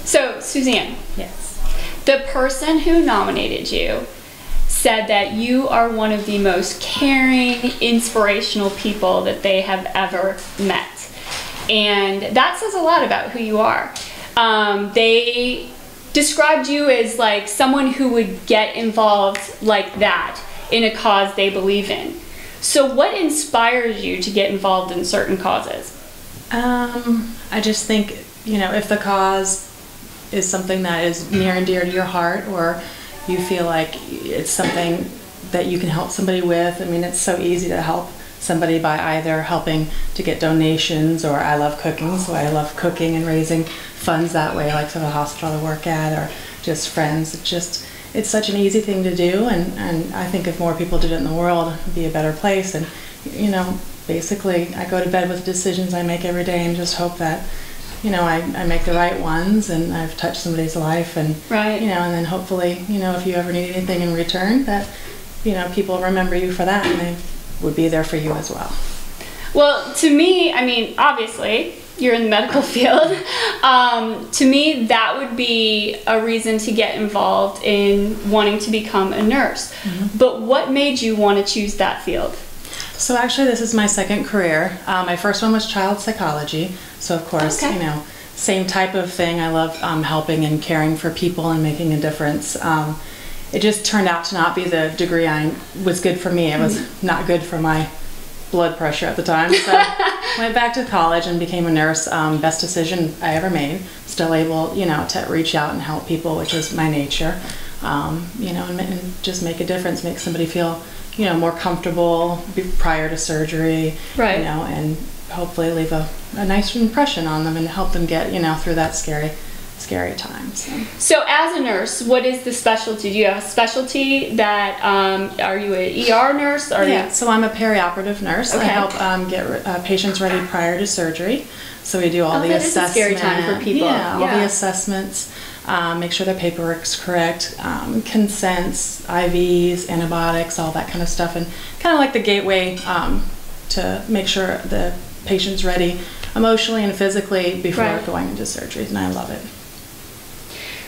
So, Suzanne, Yes. the person who nominated you said that you are one of the most caring, inspirational people that they have ever met. And that says a lot about who you are. They described you as like someone who would get involved like that in a cause they believe in. So what inspires you to get involved in certain causes? I just think, you know, if the cause is something that is near and dear to your heart, or you feel like it's something that you can help somebody with. I mean, it's so easy to help somebody by either helping to get donations, or I love cooking, so I love cooking and raising funds that way, like to the hospital I work at, or just friends. It's such an easy thing to do, and I think if more people did it in the world, it'd be a better place. And, you know, basically I go to bed with decisions I make every day and just hope that, you know, I make the right ones and I've touched somebody's life, and Right. you know, and then hopefully, you know, if you ever need anything in return, that, you know, people remember you for that and they would be there for you as well. Well, to me, I mean, obviously, you're in the medical field. To me, that would be a reason to get involved in wanting to become a nurse. Mm-hmm. But what made you want to choose that field? So actually, this is my second career. My first one was child psychology. So of course, Okay. you know, same type of thing. I love helping and caring for people and making a difference. It just turned out to not be the degree I was good for me. It was not good for my blood pressure at the time. So went back to college and became a nurse. Best decision I ever made. Still able, you know, to reach out and help people, which is my nature. You know, and just make a difference, make somebody feel, you know, more comfortable prior to surgery. Right. You know, and hopefully leave a nice impression on them and help them get, you know, through that scary time. So as a nurse, what is the specialty? Do you have a specialty that, are you an ER nurse? Yeah, so I'm a perioperative nurse. Okay. I help get patients ready prior to surgery. So we do all the that is a assessments. scary time for people. Yeah, all Yeah. the assessments, make sure their paperwork's correct, consents, IVs, antibiotics, all that kind of stuff, and kind of like the gateway to make sure the patient's ready emotionally and physically before Right. going into surgeries, and I love it.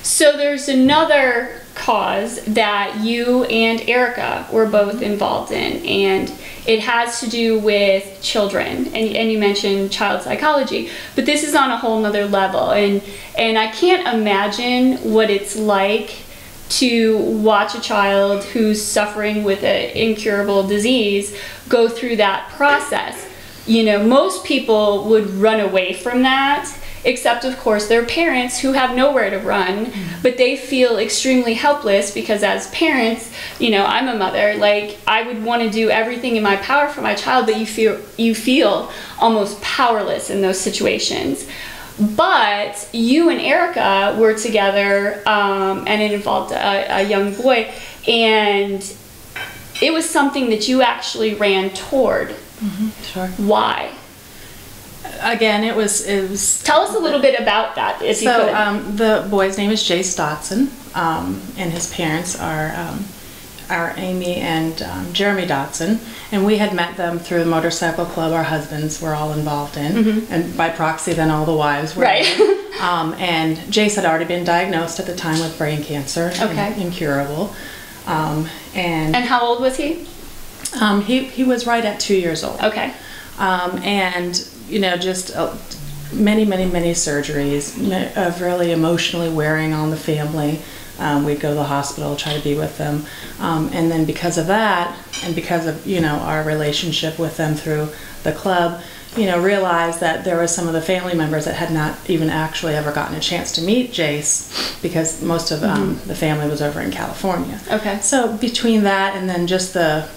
So there's another cause that you and Erica were both involved in, and it has to do with children, and you mentioned child psychology, but this is on a whole nother level, and I can't imagine what it's like to watch a child who's suffering with an incurable disease go through that process. You know, most people would run away from that, except of course their parents who have nowhere to run, but they feel extremely helpless because as parents, you know, I'm a mother, like I would want to do everything in my power for my child, but you feel almost powerless in those situations. But you and Erica were together, and it involved a young boy, and it was something that you actually ran toward. Sure. Why? Again, it was. Tell us a little bit about that, if you could. So the boy's name is Jace Dotson, and his parents are Amy and Jeremy Dotson, and we had met them through the motorcycle club our husbands were all involved in, and by proxy then all the wives were. Right. And Jace had already been diagnosed at the time with brain cancer, Okay. incurable, and And how old was he? he was right at 2 years old. Okay. And you know, just many surgeries of really emotionally wearing on the family. We'd go to the hospital, try to be with them, and then because of that, and because of, you know, our relationship with them through the club, you know, realized that there was some of the family members that had not even actually ever gotten a chance to meet Jace, because most of the family was over in California. Okay. So between that and then just the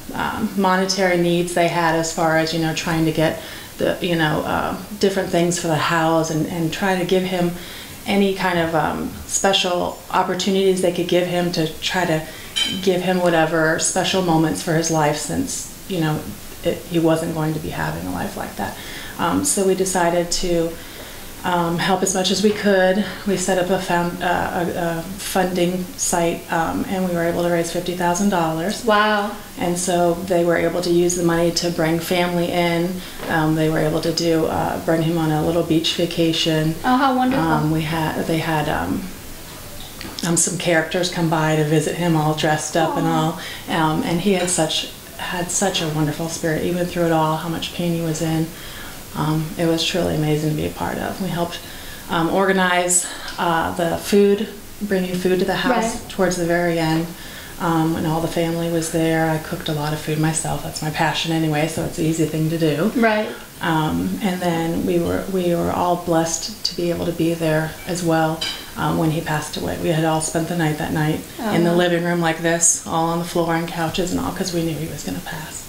monetary needs they had as far as, you know, trying to get the, you know, different things for the house, and try to give him any kind of special opportunities they could give him to try to give him whatever special moments for his life, since, you know, he wasn't going to be having a life like that. So we decided to help as much as we could. We set up a funding site, and we were able to raise $50,000. Wow. And so they were able to use the money to bring family in. They were able to bring him on a little beach vacation. Oh, how wonderful. They had some characters come by to visit him, all dressed up and all. And he had such a wonderful spirit, even through it all, how much pain he was in. It was truly amazing to be a part of. We helped organize the food, bringing food to the house towards the very end, and all the family was there. I cooked a lot of food myself. That's my passion anyway, so it's an easy thing to do. Right. And then we were all blessed to be able to be there as well when he passed away. We had all spent the night that night in the living room like this, all on the floor and couches and all, because we knew he was going to pass.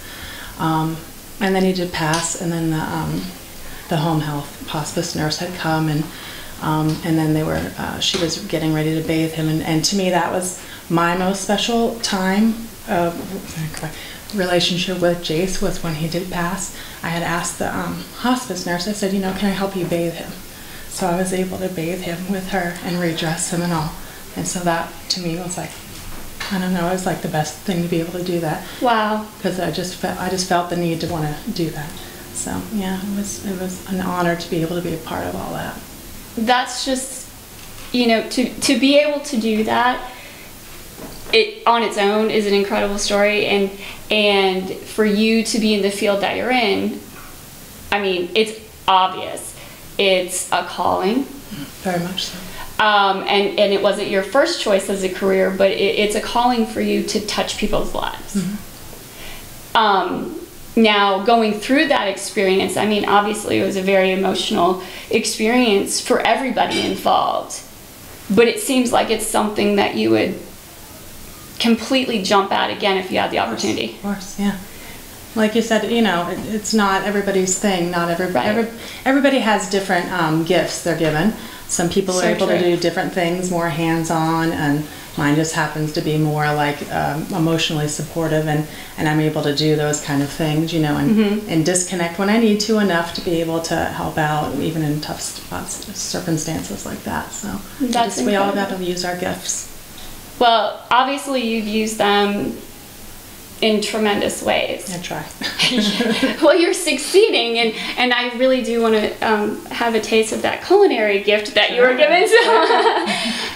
And then he did pass, and then the home health hospice nurse had come, and then she was getting ready to bathe him, and to me that was my most special time of relationship with Jace, was when he did pass. I had asked the hospice nurse, I said, can I help you bathe him? So I was able to bathe him with her and redress him and all, and so that to me was like, I don't know, it was like the best thing to be able to do that. Wow. Because I just felt the need to want to do that. So yeah, it was an honor to be able to be a part of all that. That's just, to be able to do that, it on its own is an incredible story, and for you to be in the field that you're in, I mean, it's obvious. It's a calling. Very much so. And it wasn't your first choice as a career, but it's a calling for you to touch people's lives. Mm-hmm. Now, going through that experience, I mean, obviously it was a very emotional experience for everybody involved, but it seems like it's something that you would completely jump at again if you had the opportunity. Of course, yeah. Like you said, it's not everybody's thing. Not everybody has different gifts they're given. Some people are able to do different things, more hands-on, and mine just happens to be more like emotionally supportive, and I'm able to do those kind of things, and disconnect when I need to, enough to be able to help out even in tough circumstances like that. So we all got to use our gifts. Well, obviously you've used them in tremendous ways. I try. Well, you're succeeding, and I really do want to have a taste of that culinary gift that you were given.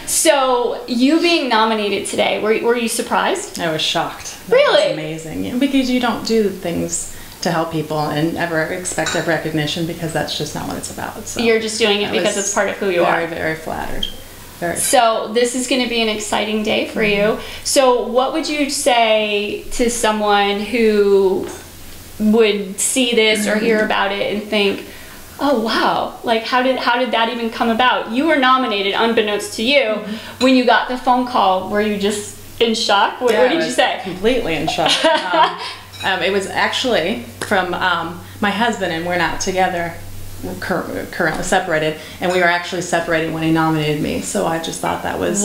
So you being nominated today, were you surprised? I was shocked. Really? That was amazing. Yeah, because you don't do things to help people and ever expect a recognition, because that's just not what it's about. So you're just doing it because it's part of who you are. Very, very flattered. So this is going to be an exciting day for you. So what would you say to someone who would see this or hear about it and think, oh wow, like how did that even come about? You were nominated unbeknownst to you. When you got the phone call, were you just in shock? What did you say? Completely in shock. It was actually from my husband, and we're not together. We're currently separated, and we were actually separated when he nominated me, so I just thought that was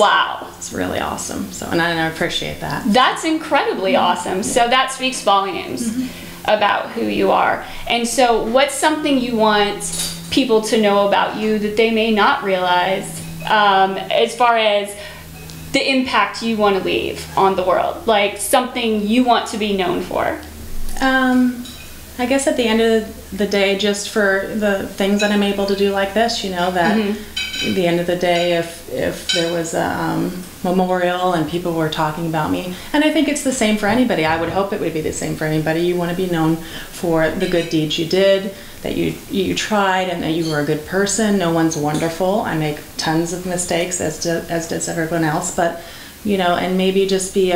it's really awesome. So, and I appreciate that. That's incredibly awesome. So that speaks volumes about who you are. And so what's something you want people to know about you that they may not realize, as far as the impact you want to leave on the world, like something you want to be known for? I guess at the end of the day, just for the things that I'm able to do like this, that at the end of the day, if there was a memorial and people were talking about me, and I think it's the same for anybody. I would hope it would be the same for anybody. You want to be known for the good deeds you did, that you tried, and that you were a good person. No one's wonderful. I make tons of mistakes, as does everyone else, but and maybe just be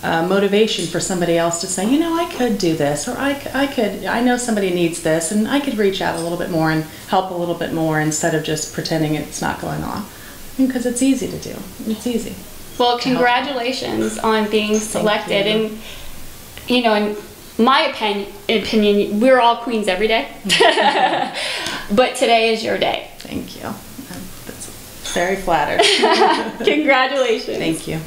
motivation for somebody else to say, I could do this, or I know somebody needs this, and I could reach out a little bit more and help a little bit more, instead of just pretending it's not going on, because it's easy to do. It's easy. Well, congratulations on being selected. And in my opinion, we're all queens every day, but today is your day. Thank you. That's very flattered. Congratulations. Thank you.